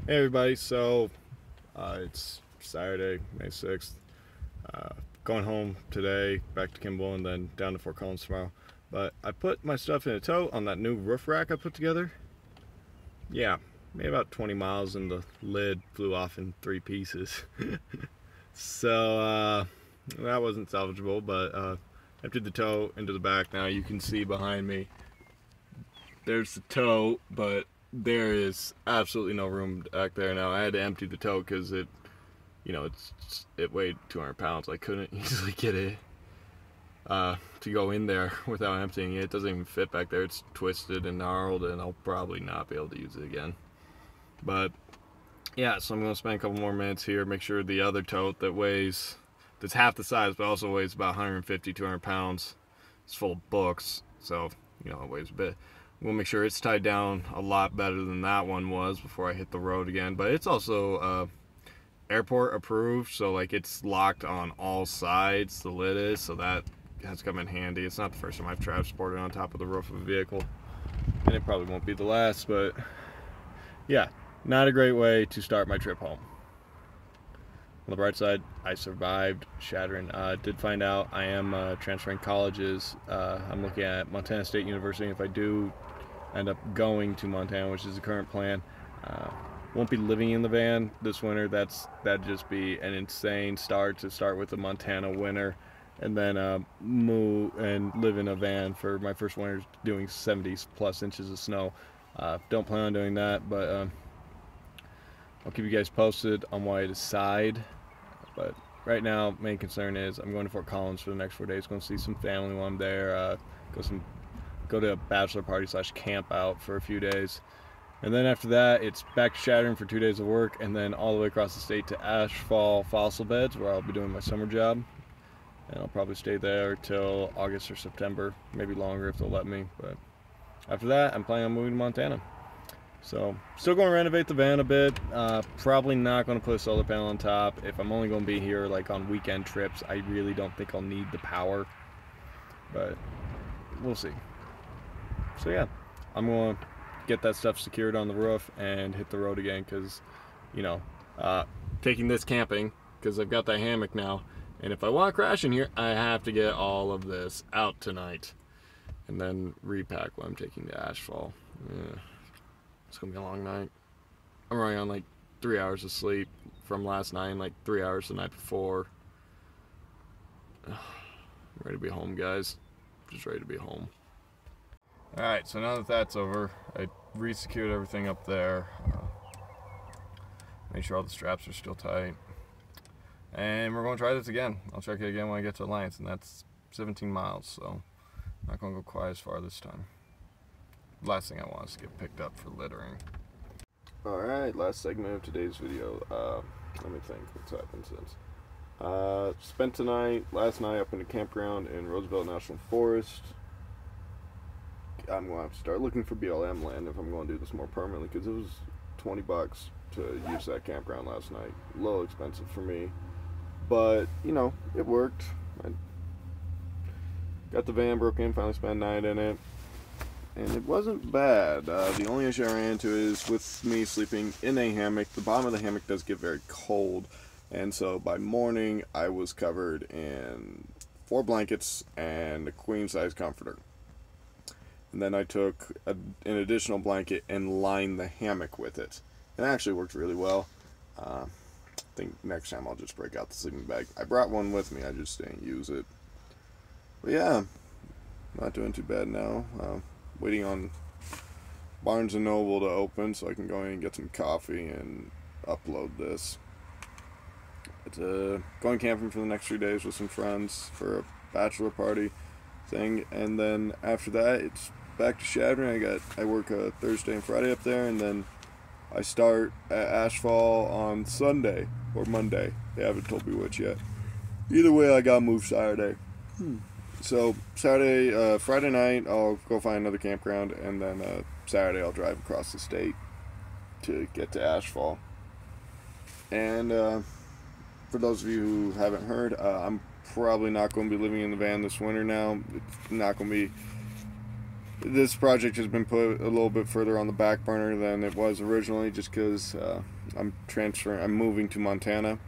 Hey everybody, so it's Saturday, May 6th. Going home today, back to Kimball, and then down to Fort Collins tomorrow. But I put my stuff in a tote on that new roof rack I put together. Yeah, maybe about 20 miles, and the lid flew off in 3 pieces. So that wasn't salvageable, but emptied the tote into the back. Now you can see behind me, there's the tote, but there is absolutely no room back there now. I had to empty the tote because it weighed 200 pounds. I couldn't easily get it to go in there without emptying it. It doesn't even fit back there. It's twisted and gnarled, and I'll probably not be able to use it again. But yeah, so I'm going to spend a couple more minutes here, make sure the other tote that's half the size but also weighs about 150, 200 pounds, it's full of books, so it weighs a bit. We'll make sure it's tied down a lot better than that one was before I hit the road again. But it's also airport approved, so like it's locked on all sides, the lid is, so that has come in handy. It's not the first time I've transported on top of the roof of a vehicle, and it probably won't be the last, but yeah, not a great way to start my trip home. On the bright side, I survived shattering. Did find out I am transferring colleges. I'm looking at Montana State University. If I do end up going to Montana, which is the current plan, won't be living in the van this winter. That'd just be an insane start with the Montana winter, and then move and live in a van for my first winter doing 70+ inches of snow. Don't plan on doing that, but I'll keep you guys posted on what I decide. But right now, main concern is I'm going to Fort Collins for the next 4 days. Going to see some family while I'm there. Go to a bachelor party / camp out for a few days. And then after that, it's back to Shattern for 2 days of work, and then all the way across the state to Ashfall Fossil Beds, where I'll be doing my summer job. And I'll probably stay there till August or September, maybe longer if they'll let me. But after that, I'm planning on moving to Montana. So, still going to renovate the van a bit. Probably not going to put a solar panel on top. If I'm only going to be here like on weekend trips, I really don't think I'll need the power. But we'll see. So yeah, I'm going to get that stuff secured on the roof and hit the road again, because, taking this camping, because I've got that hammock now. And if I want to crash in here, I have to get all of this out tonight. And then repack what I'm taking to Ashfall. Yeah. It's going to be a long night. I'm running on like 3 hours of sleep from last night and like 3 hours the night before. I'm ready to be home, guys. Just ready to be home. Alright, so now that that's over, I re-secured everything up there. Make sure all the straps are still tight. And we're going to try this again. I'll check it again when I get to Alliance, and that's 17 miles, so I'm not going to go quite as far this time. Last thing I want is to get picked up for littering. Alright, last segment of today's video. Let me think what's happened since. Spent last night up in a campground in Roosevelt National Forest. I'm going to have to start looking for BLM land if I'm going to do this more permanently, because it was $20 to use that campground last night. A little expensive for me, but it worked. I got the van broke in, finally spent a night in it, and it wasn't bad. The only issue I ran into is with me sleeping in a hammock. The bottom of the hammock does get very cold, and so by morning I was covered in 4 blankets and a queen-size comforter. And then I took an additional blanket and lined the hammock with it. It actually worked really well. I think next time I'll just break out the sleeping bag. I brought one with me, I just didn't use it. But yeah, not doing too bad now. Waiting on Barnes & Noble to open so I can go in and get some coffee and upload this. But, going camping for the next 3 days with some friends for a bachelor party thing, and then after that it's back to Shattern. I work Thursday and Friday up there, and then I start at Ashfall on Sunday or Monday. They haven't told me which yet. Either way, I gotta move Saturday. So Friday night I'll go find another campground, and then Saturday I'll drive across the state to get to Ashfall. And for those of you who haven't heard, I'm probably not going to be living in the van this winter now. It's not going to be this project has been put a little bit further on the back burner than it was originally, just because I'm moving to Montana,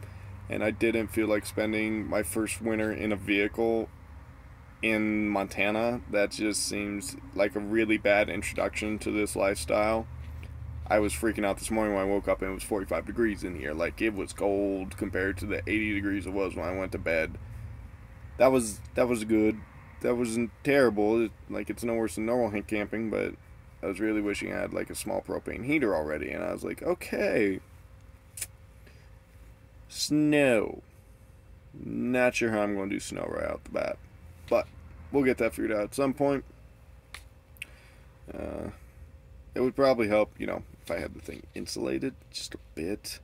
and I didn't feel like spending my first winter in a vehicle in Montana. That just seems like a really bad introduction to this lifestyle. I was freaking out this morning when I woke up and it was 45 degrees in here. Like, it was cold compared to the 80 degrees it was when I went to bed. That was good. That wasn't terrible. Like, it's no worse than normal camping, but I was really wishing I had like a small propane heater already. And I was like, okay, snow. Not sure how I'm going to do snow right out the bat, but we'll get that figured out at some point. It would probably help, you know, if I had the thing insulated just a bit.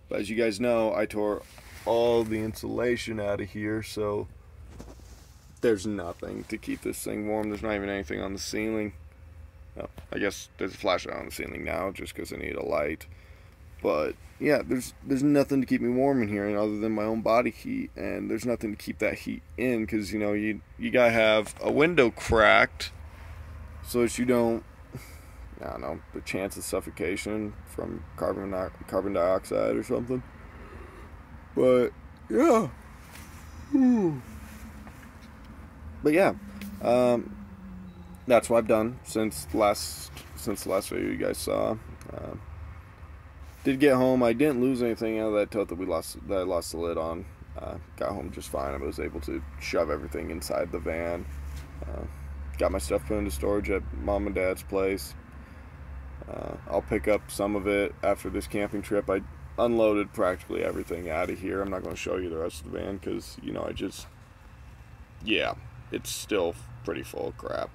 But as you guys know, I tore all the insulation out of here, so there's nothing to keep this thing warm. There's not even anything on the ceiling. Well, I guess there's a flashlight on the ceiling now just because I need a light. But yeah, there's nothing to keep me warm in here other than my own body heat, and there's nothing to keep that heat in, because you know you gotta have a window cracked so that you don't, I don't know, the chance of suffocation from carbon dioxide or something. But yeah, but yeah, that's what I've done since the last video you guys saw. Did get home. I didn't lose anything out of that tote that I lost the lid on. Got home just fine. I was able to shove everything inside the van. Got my stuff put into storage at Mom and Dad's place. I'll pick up some of it after this camping trip. I unloaded practically everything out of here. I'm not going to show you the rest of the van because, you know, yeah, it's still pretty full of crap.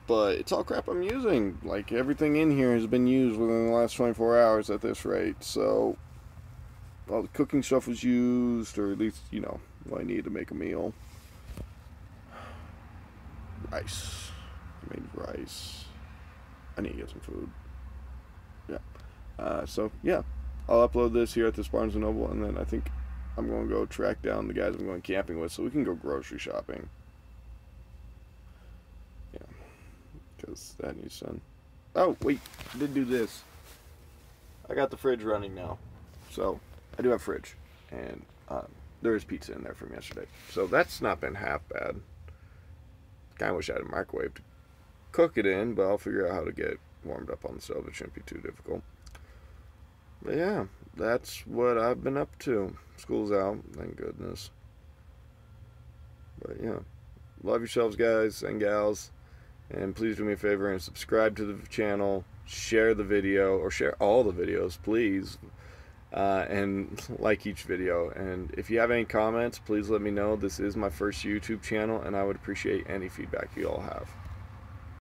But it's all crap I'm using. Like, everything in here has been used within the last 24 hours at this rate. So, all the cooking stuff was used, or at least, you know, what I need to make a meal. Rice. I made rice. I need to get some food. Yeah. So, yeah. I'll upload this here at this Barnes & Noble, and then I think I'm going to go track down the guys I'm going camping with so we can go grocery shopping. Yeah. Because that needs done. Oh, wait. I did do this. I got the fridge running now. So, I do have a fridge. And there is pizza in there from yesterday. So, that's not been half bad. Kind of wish I had a microwave to cook it in, but I'll figure out how to get it warmed up on the stove. It shouldn't be too difficult. But yeah, that's what I've been up to. School's out, thank goodness. But yeah, love yourselves, guys and gals. And please do me a favor and subscribe to the channel. Share the video, or share all the videos, please. And like each video. And if you have any comments, please let me know. This is my first YouTube channel, and I would appreciate any feedback you all have.